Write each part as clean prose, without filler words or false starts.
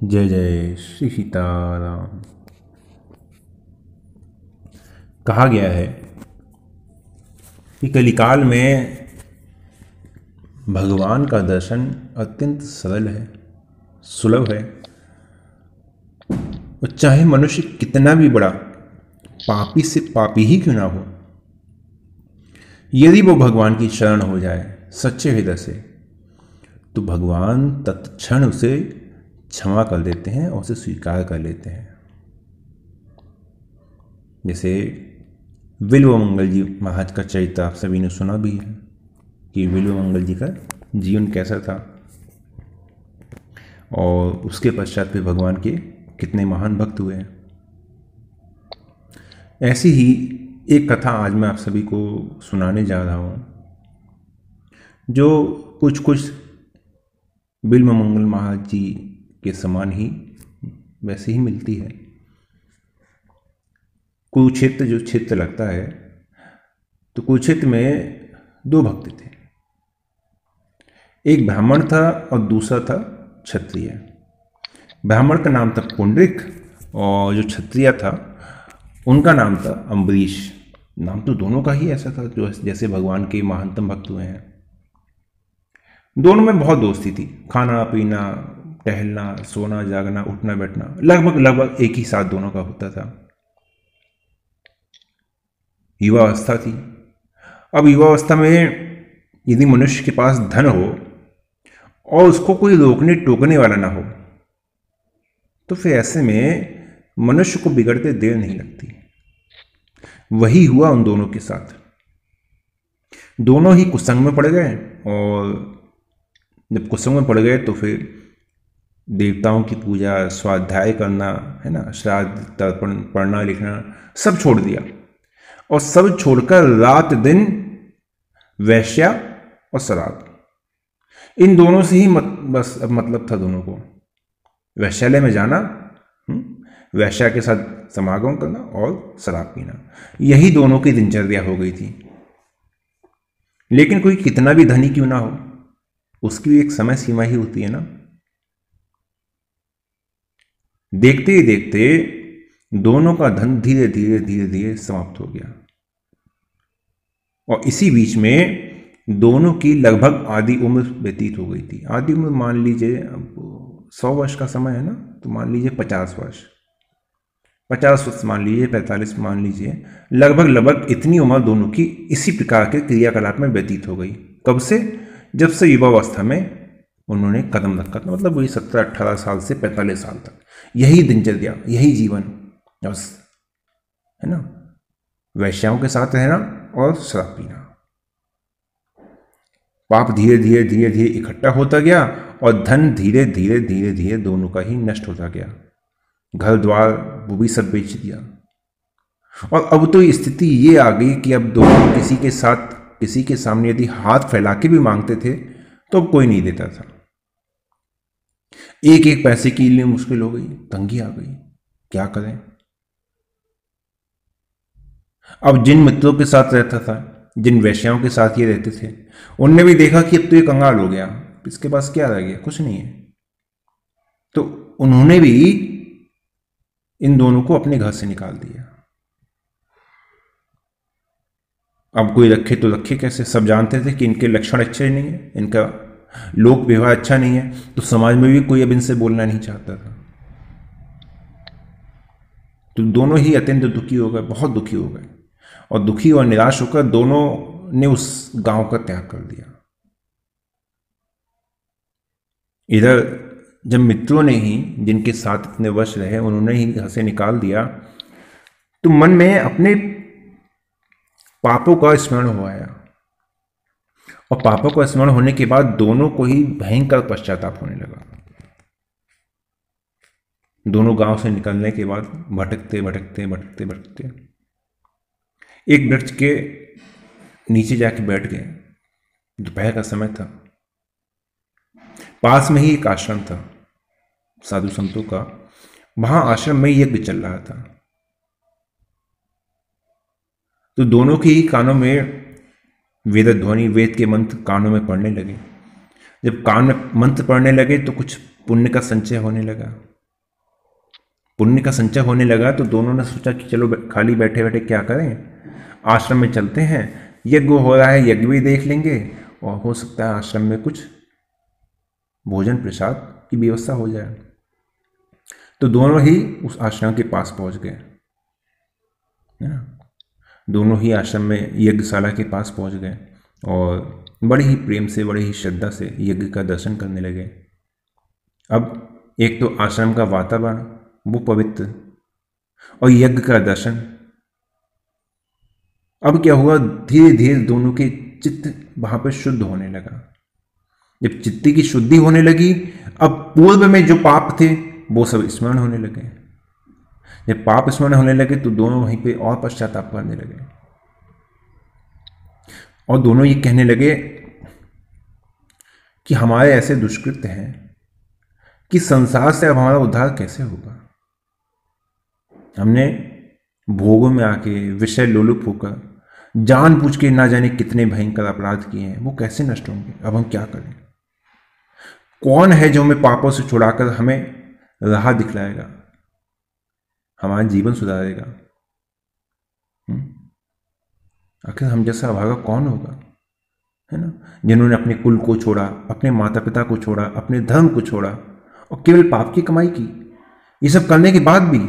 जय जय श्री सीताराम। कहा गया है कि कलिकाल में भगवान का दर्शन अत्यंत सरल है, सुलभ है। और चाहे मनुष्य कितना भी बड़ा पापी से पापी ही क्यों ना हो, यदि वो भगवान की शरण हो जाए सच्चे हृदय से, तो भगवान तत्क्षण उसे क्षमा कर देते हैं और उसे स्वीकार कर लेते हैं। जैसे विल्व मंगल जी महाराज का चरित्र आप सभी ने सुना भी है कि विल्व मंगल जी का जीवन कैसा था और उसके पश्चात फिर भगवान के कितने महान भक्त हुए हैं। ऐसी ही एक कथा आज मैं आप सभी को सुनाने जा रहा हूँ, जो कुछ बिल्व मंगल महाराज जी के समान ही वैसे ही मिलती है। कुरुक्षेत्र जो क्षेत्र लगता है, तो कुरुक्षेत्र में दो भक्त थे, एक ब्राह्मण था और दूसरा था क्षत्रिय। ब्राह्मण का नाम था पुंडरिक और जो क्षत्रिय था उनका नाम था अम्बरीश। नाम तो दोनों का ही ऐसा था जो जैसे भगवान के महानतम भक्त हुए हैं। दोनों में बहुत दोस्ती थी, खाना पीना, टहलना, सोना, जागना, उठना बैठना लगभग एक ही साथ दोनों का होता था। युवा अवस्था थी। अब युवा अवस्था में यदि मनुष्य के पास धन हो और उसको कोई रोकने टोकने वाला ना हो, तो फिर ऐसे में मनुष्य को बिगड़ते देर नहीं लगती। वही हुआ उन दोनों के साथ। दोनों ही कुसंग में पड़ गए और जब कुसंग में पड़ गए तो फिर देवताओं की पूजा, स्वाध्याय करना, है ना, श्राद्ध तर्पण, पढ़ना लिखना सब छोड़ दिया और सब छोड़कर रात दिन वैश्या और शराब, इन दोनों से ही बस अब मतलब था दोनों को। वैश्यालय में जाना, वैश्या के साथ समागम करना और शराब पीना, यही दोनों की दिनचर्या हो गई थी। लेकिन कोई कितना भी धनी क्यों ना हो, उसकी एक समय सीमा ही होती है ना। देखते ही देखते दोनों का धन धीरे धीरे समाप्त हो गया और इसी बीच में दोनों की लगभग आधी उम्र व्यतीत हो गई थी। आधी उम्र मान लीजिए, अब 100 वर्ष का समय है ना, तो मान लीजिए 50 वर्ष, 50 वर्ष मान लीजिए, 45 मान लीजिए, लगभग इतनी उम्र दोनों की इसी प्रकार के क्रियाकलाप में व्यतीत हो गई। कब से? जब से युवावस्था में उन्होंने कदम रखा था, मतलब वही 17-18 साल से 45 साल तक यही दिनचर्या, यही जीवन, बस, है ना, वैश्याओं के साथ रहना और शराब पीना। पाप धीरे धीरे इकट्ठा होता गया और धन धीरे धीरे दोनों का ही नष्ट होता गया। घर द्वार वो भी सब बेच दिया और अब तो स्थिति ये आ गई कि अब दोनों किसी के सामने यदि हाथ फैला के भी मांगते थे तो अब कोई नहीं देता था। एक पैसे के लिए मुश्किल हो गई, तंगी आ गई, क्या करें। अब जिन मित्रों के साथ रहता था, जिन वैश्याओं के साथ ये रहते थे, उनने भी देखा कि अब तो ये कंगाल हो गया, इसके पास क्या रह गया, कुछ नहीं है। तो उन्होंने भी इन दोनों को अपने घर से निकाल दिया। अब कोई रखे तो रखे कैसे? सब जानते थे कि इनके लक्षण अच्छे नहीं है, इनका लोक व्यवहार अच्छा नहीं है, तो समाज में भी कोई अब इनसे बोलना नहीं चाहता था। तो दोनों ही अत्यंत दुखी हो गए, बहुत दुखी हो गए और दुखी और निराश होकर दोनों ने उस गांव का त्याग कर दिया। इधर जब मित्रों ने ही, जिनके साथ इतने वर्ष रहे, उन्होंने ही घर से निकाल दिया, तो मन में अपने पापों का स्मरण हो आया और पापों का स्मरण होने के बाद दोनों को ही भयंकर पश्चाताप होने लगा। दोनों गांव से निकलने के बाद भटकते एक वृक्ष के नीचे जाके बैठ गए। दोपहर का समय था। पास में ही एक आश्रम था साधु संतों का। वहां आश्रम में यज्ञ चल रहा था, तो दोनों के ही कानों में वेद ध्वनि, वेद के मंत्र कानों में पड़ने लगे। जब कान में मंत्र पढ़ने लगे तो कुछ पुण्य का संचय होने लगा। पुण्य का संचय होने लगा तो दोनों ने सोचा कि चलो खाली बैठे बैठे क्या करें, आश्रम में चलते हैं, यज्ञ हो रहा है यज्ञ भी देख लेंगे और हो सकता है आश्रम में कुछ भोजन प्रसाद की व्यवस्था हो जाए। तो दोनों ही उस आश्रम के पास पहुंच गए, है ना। दोनों ही आश्रम में यज्ञशाला के पास पहुंच गए और बड़े ही प्रेम से बड़े ही श्रद्धा से यज्ञ का दर्शन करने लगे। अब एक तो आश्रम का वातावरण वो पवित्र और यज्ञ का दर्शन। अब क्या हुआ, धीरे धीरे दोनों के चित्त वहां पर शुद्ध होने लगा। जब चित्त की शुद्धि होने लगी, अब पूर्व में जो पाप थे वो सब स्मरण होने लगे। जब पाप स्मरण होने लगे तो दोनों वहीं पे और पश्चाताप करने लगे और दोनों ये कहने लगे कि हमारे ऐसे दुष्कृत्य हैं कि संसार से अब हमारा उद्धार कैसे होगा। हमने भोगों में आके विषय लोलुप होकर जानबूझ के ना जाने कितने भयंकर अपराध किए हैं, वो कैसे नष्ट होंगे। अब हम क्या करें? कौन है जो हमें पापों से छुड़ाकर हमें राह दिखलाएगा, हमारा जीवन सुधारेगा? आखिर हम जैसा अभागा कौन होगा, है ना, जिन्होंने अपने कुल को छोड़ा, अपने माता पिता को छोड़ा, अपने धर्म को छोड़ा और केवल पाप की कमाई की। ये सब करने के बाद भी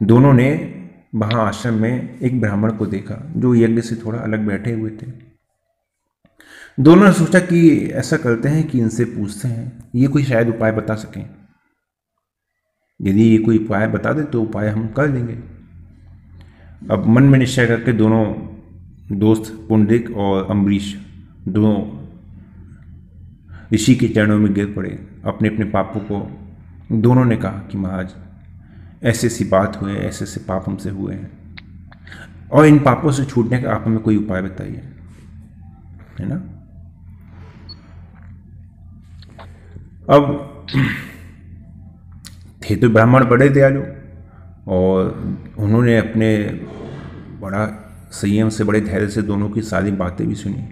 दोनों ने वहां आश्रम में एक ब्राह्मण को देखा जो यज्ञ से थोड़ा अलग बैठे हुए थे। दोनों ने सोचा कि ऐसा करते हैं कि इनसे पूछते हैं, ये कोई शायद उपाय बता सकें। यदि ये कोई उपाय बता दे तो उपाय हम कर लेंगे। अब मन में निश्चय करके दोनों दोस्त पुंडरिक और अम्बरीश दोनों ऋषि के चरणों में गिर पड़े। अपने अपने पापों को दोनों ने कहा कि महाराज ऐसे ऐसी बात हुए, ऐसे ऐसे पाप हमसे हुए हैं और इन पापों से छूटने का आप हमें कोई उपाय बताइए, है ना। अब थे तो ब्राह्मण बड़े दयालु और उन्होंने अपने बड़ा संयम से बड़े धैर्य से दोनों की सारी बातें भी सुनी।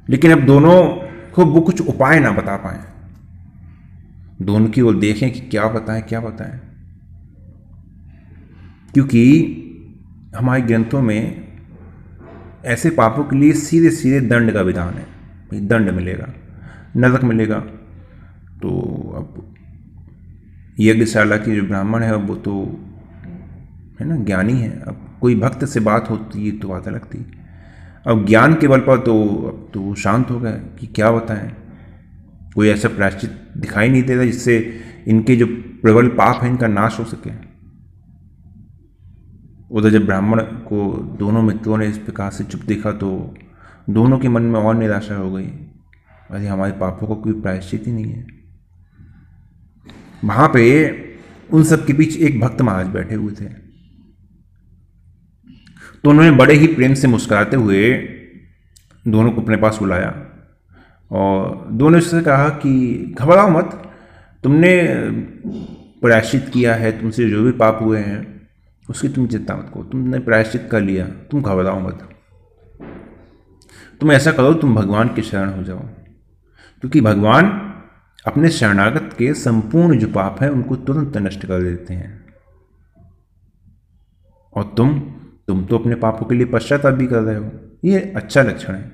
लेकिन अब दोनों को वो कुछ उपाय ना बता पाए। दोनों की ओर देखें कि क्या बताएं क्या बताएं, क्योंकि हमारे ग्रंथों में ऐसे पापों के लिए सीधे सीधे दंड का विधान है। दंड मिलेगा, नरक मिलेगा। तो अब यज्ञशाला की जो ब्राह्मण है वो तो है ना ज्ञानी है। अब कोई भक्त से बात होती है तो बात अलग थी। अब ज्ञान के बल पर तो अब तो शांत हो गए कि क्या बताएं। कोई ऐसा प्रायश्चित दिखाई नहीं देता जिससे इनके जो प्रबल पाप है इनका नाश हो सके। उधर जब ब्राह्मण को दोनों मित्रों ने इस प्रकार से चुप देखा तो दोनों के मन में और निराशा हो गई। अरे हमारे पापों का कोई प्रायश्चित ही नहीं है। वहां पे उन सब के बीच एक भक्त महाराज बैठे हुए थे। तो उन्होंने बड़े ही प्रेम से मुस्कुराते हुए दोनों को अपने पास बुलाया और दोनों से कहा कि घबराओ मत, तुमने प्रायश्चित किया है, तुमसे जो भी पाप हुए हैं उसकी तुम चिंता मत करो, तुमने प्रायश्चित कर लिया, तुम घबराओ मत। तुम ऐसा करो, तुम भगवान के शरण हो जाओ, क्योंकि भगवान अपने शरणागत के संपूर्ण जो पाप हैं उनको तुरंत नष्ट कर देते हैं। और तुम तो अपने पापों के लिए पश्चाताप भी कर रहे हो। ये अच्छा लक्षण है,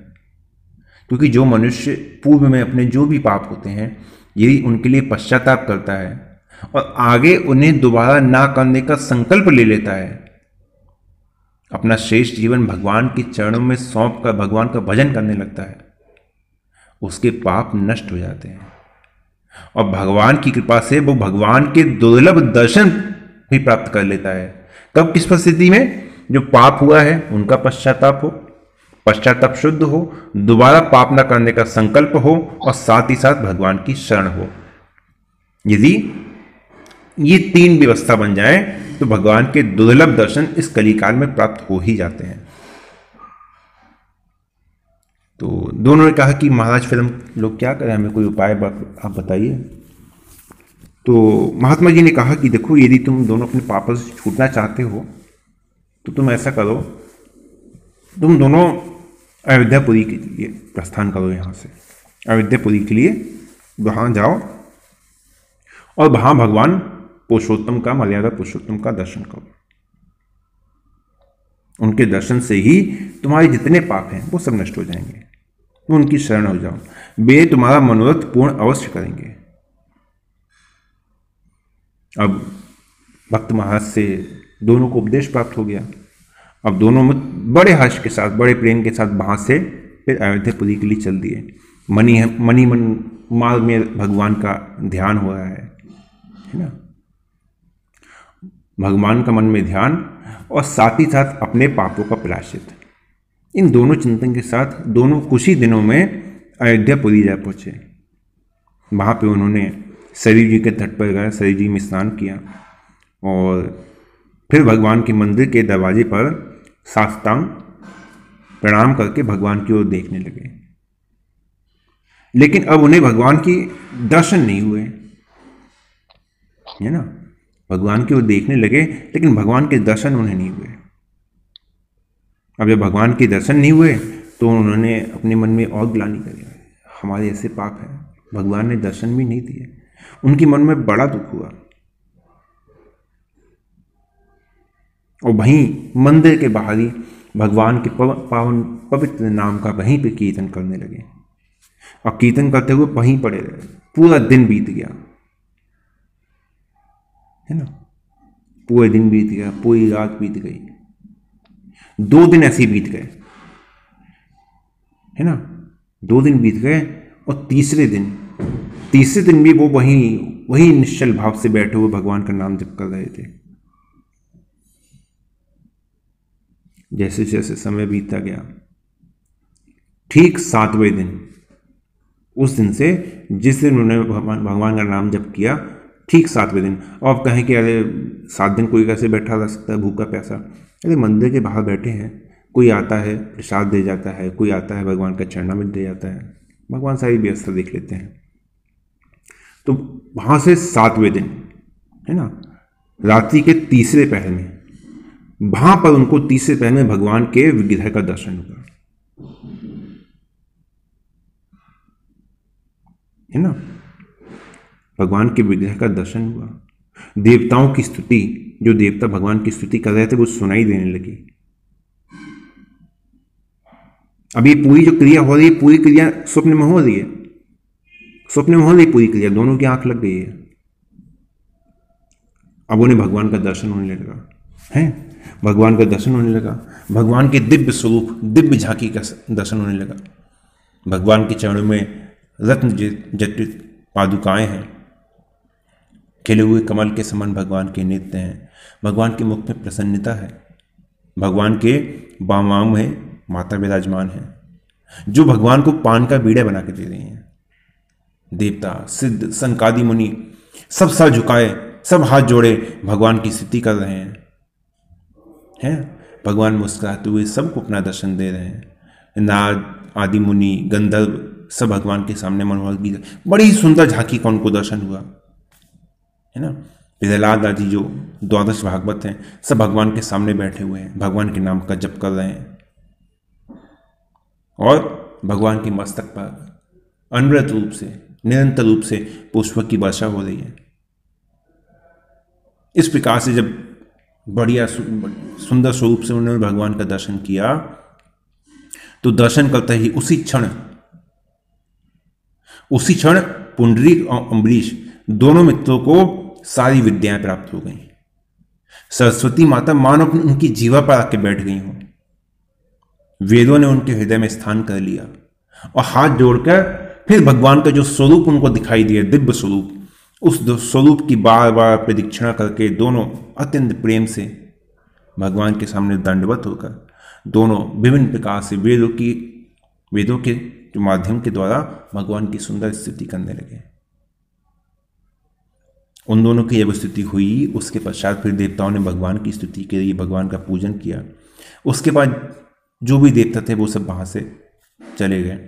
क्योंकि जो मनुष्य पूर्व में अपने जो भी पाप होते हैं यदि उनके लिए पश्चाताप करता है और आगे उन्हें दोबारा ना करने का संकल्प ले लेता है, अपना शेष जीवन भगवान के चरणों में सौंप कर भगवान का भजन करने लगता है, उसके पाप नष्ट हो जाते हैं और भगवान की कृपा से वो भगवान के दुर्लभ दर्शन भी प्राप्त कर लेता है। कब, किस परिस्थिति में? जो पाप हुआ है उनका पश्चाताप हो, पश्चाताप शुद्ध हो, दोबारा पाप न करने का संकल्प हो और साथ ही साथ भगवान की शरण हो। यदि ये तीन व्यवस्था बन जाए तो भगवान के दुर्लभ दर्शन इस कलिकाल में प्राप्त हो ही जाते हैं। तो दोनों ने कहा कि महाराज फिर हम लोग क्या करें, हमें कोई उपाय आप बताइए। तो महात्मा जी ने कहा कि देखो, यदि तुम दोनों अपने पापों से छूटना चाहते हो तो तुम ऐसा करो, तुम दोनों अयोध्यापुरी के लिए प्रस्थान करो यहाँ से। अयोध्यापुरी के लिए वहाँ जाओ और वहाँ भगवान पुरुषोत्तम का, मर्यादा पुरुषोत्तम का दर्शन करो। उनके दर्शन से ही तुम्हारे जितने पाप हैं वो सब नष्ट हो जाएंगे। तो उनकी शरण हो जाओ, वे तुम्हारा मनोरथ पूर्ण अवश्य करेंगे। अब भक्त महाराज से दोनों को उपदेश प्राप्त हो गया। अब दोनों में बड़े हर्ष के साथ, बड़े प्रेम के साथ वहाँ से फिर अयोध्यापुरी के लिए चल दिए। मनी मन मार्ग में भगवान का ध्यान हो रहा है ना, भगवान का मन में ध्यान और साथ ही साथ अपने पापों का प्रायश्चित। इन दोनों चिंतन के साथ दोनों कुछ ही दिनों में अयोध्यापुरी जा पहुँचे। वहाँ पे उन्होंने सरयू जी के तट पर गए, सरयू जी में स्नान किया और फिर भगवान के मंदिर के दरवाजे पर साष्टांग प्रणाम करके भगवान की ओर देखने लगे। लेकिन अब उन्हें भगवान की दर्शन नहीं हुए, है ना। भगवान की ओर देखने लगे लेकिन भगवान के दर्शन उन्हें नहीं हुए। अब जब भगवान के दर्शन नहीं हुए तो उन्होंने अपने मन में और ग्लानि करी, हमारे ऐसे पाप हैं, भगवान ने दर्शन भी नहीं दिए। उनके मन में बड़ा दुख हुआ और वहीं मंदिर के बाहर ही भगवान के पावन पवित्र नाम का वहीं पे कीर्तन करने लगे और कीर्तन करते हुए वहीं पड़े रहे। पूरा दिन बीत गया, है ना, पूरे दिन बीत गया, पूरी रात बीत गई, 2 दिन ऐसे बीत गए, है ना, 2 दिन बीत गए और तीसरे दिन भी वो वही निश्चल भाव से बैठे हुए भगवान का नाम जप कर रहे थे। जैसे जैसे समय बीतता गया, ठीक 7वें दिन, उस दिन से जिस दिन उन्होंने भगवान का नाम जप किया, ठीक 7वें दिन। और आप कहें कि अरे 7 दिन कोई कैसे बैठा रह सकता है भूखा प्यासा? अरे मंदिर के बाहर बैठे हैं, कोई आता है प्रसाद दे जाता है, कोई आता है भगवान का चरणामृत दे जाता है, भगवान सारी व्यवस्था देख लेते हैं। तो वहाँ से 7वें दिन, है ना, रात्रि के तीसरे पहर में, वहाँ पर उनको तीसरे पहर में भगवान के विग्रह का दर्शन हुआ, है ना, भगवान के विग्रह का दर्शन हुआ। देवताओं की स्तुति, जो देवता भगवान की स्तुति कर रहे थे वो सुनाई देने लगी। अब ये पूरी जो क्रिया हो रही है, पूरी क्रिया स्वप्न में हो रही है, स्वप्न में हो रही पूरी क्रिया, दोनों की आंख लग गई है। अब उन्हें भगवान का दर्शन होने लगा, है, भगवान का दर्शन होने लगा, भगवान के दिव्य स्वरूप, दिव्य झांकी का दर्शन होने लगा। भगवान के चरणों में रत्न जटित पादुकाएं हैं, खिले हुए कमल के समान भगवान के नेत्र हैं, भगवान के मुख में प्रसन्नता है, भगवान के बामांग में माता विराजमान है, जो भगवान को पान का बीड़ा बना के दे रही हैं। देवता, सिद्ध, सनकादि मुनि सब सर झुकाए, सब हाथ जोड़े भगवान की स्तुति कर रहे हैं। भगवान मुस्कुराते हुए सबको अपना दर्शन दे रहे हैं। नारद आदि मुनि, गंधर्व सब भगवान के सामने मनोहर गीत, बड़ी सुंदर झांकी का उनको दर्शन हुआ, है ना। प्रहलाद आदि जो 12 भागवत हैं सब भगवान के सामने बैठे हुए हैं, भगवान के नाम का जप कर रहे हैं और भगवान के मस्तक पर अनवरत रूप से, निरंतर रूप से पुष्प की वर्षा हो रही है। इस प्रकार से जब बढ़िया सुंदर स्वरूप से उन्होंने भगवान का दर्शन किया तो दर्शन करते ही उसी क्षण पुंडरीक और अम्बरीश दोनों मित्रों को सारी विद्याएं प्राप्त हो गई। सरस्वती माता मानो उनकी जीवा पर आके बैठ गई हों। वेदों ने उनके हृदय में स्थान कर लिया और हाथ जोड़कर फिर भगवान का जो स्वरूप उनको दिखाई दिया, दिव्य स्वरूप, उस स्वरूप की बार बार प्रदक्षिणा करके दोनों अत्यंत प्रेम से भगवान के सामने दंडवत होकर दोनों विभिन्न प्रकार से वेदों के जो माध्यम के द्वारा भगवान की सुंदर स्तुति करने लगे। उन दोनों की जब स्तुति हुई, उसके पश्चात फिर देवताओं ने भगवान की स्तुति के लिए भगवान का पूजन किया। उसके बाद जो भी देवता थे वो सब वहां से चले गए।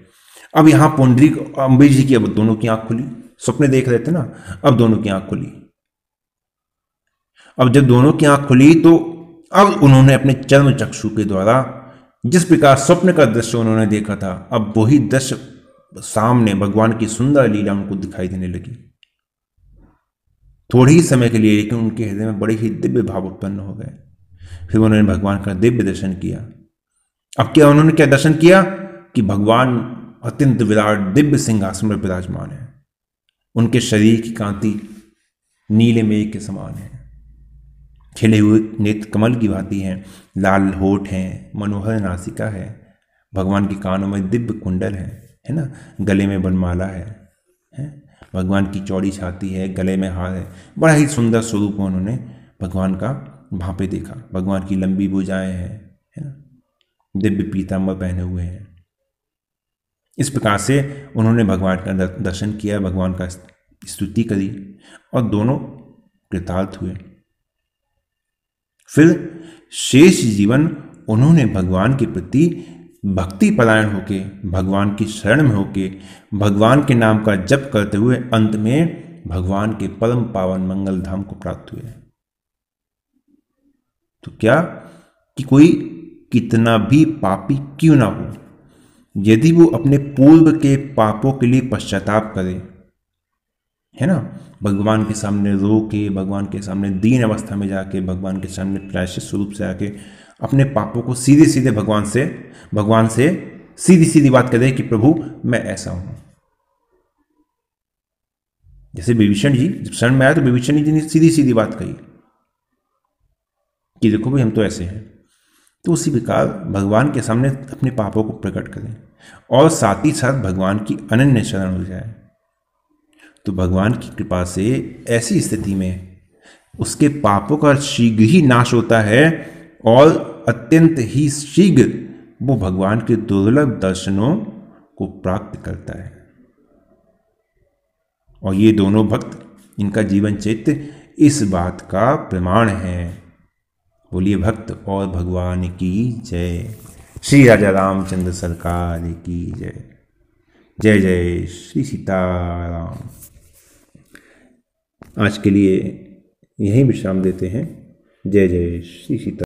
अब यहाँ पुंडरीक और अम्बरीश जी की अब दोनों की आंख खुली, स्वप्न देख रहे थे ना, अब दोनों की आंख खुली। अब जब दोनों की आंख खुली तो अब उन्होंने अपने चर्म चक्षु के द्वारा जिस प्रकार स्वप्न का दृश्य उन्होंने देखा था, अब वही दृश्य सामने भगवान की सुंदर लीला उनको दिखाई देने लगी। थोड़े ही समय के लिए, लेकिन उनके हृदय में बड़े ही दिव्य भाव उत्पन्न हो गए। फिर उन्होंने भगवान का दिव्य दर्शन किया। अब क्या उन्होंने क्या दर्शन किया कि भगवान अत्यंत विराट दिव्य सिंहासन पर विराजमान है। उनके शरीर की कांति नीले मेघ के समान है। खिले हुए नेत्र कमल की भांति हैं, लाल होठ हैं, मनोहर नासिका है, भगवान के कानों में दिव्य कुंडल है ना, गले में बनमाला है, भगवान की चौड़ी छाती है, गले में हार है। बड़ा ही सुंदर स्वरूप उन्होंने भगवान का वहाँ पे देखा। भगवान की लंबी भुजाएं हैं, है ना, दिव्य पीताम्बर पहने हुए हैं। इस प्रकार से उन्होंने भगवान का दर्शन किया, भगवान का स्तुति करी और दोनों कृतार्थ हुए। फिर शेष जीवन उन्होंने भगवान के प्रति भक्ति परायण होके, भगवान की शरण में होके, भगवान के नाम का जप करते हुए अंत में भगवान के परम पावन मंगल धाम को प्राप्त हुए। तो क्या कि कोई कितना भी पापी क्यों ना हो, यदि वो अपने पूर्व के पापों के लिए पश्चाताप करे, है ना, भगवान के सामने रो के, भगवान के सामने दीन अवस्था में जाके, भगवान के सामने प्रायश्चित स्वरूप से आके अपने पापों को सीधे सीधे भगवान से सीधी सीधी बात करे कि प्रभु मैं ऐसा हूं। जैसे विभीषण जी जब शरण में आए तो विभीषण जी ने सीधी सीधी बात कही कि देखो भाई हम तो ऐसे हैं। तो उसी प्रकार भगवान के सामने अपने पापों को प्रकट करें और साथ ही साथ भगवान की अनन्य शरण हो जाए, तो भगवान की कृपा से ऐसी स्थिति में उसके पापों का शीघ्र ही नाश होता है और अत्यंत ही शीघ्र वो भगवान के दुर्लभ दर्शनों को प्राप्त करता है। और ये दोनों भक्त, इनका जीवन चरित्र इस बात का प्रमाण है। बोलिए भक्त और भगवान की जय। श्री राजा रामचंद्र सरकार की जय। जय जय श्री सीताराम। आज के लिए यहीं विश्राम देते हैं। जय जय श्री सीता।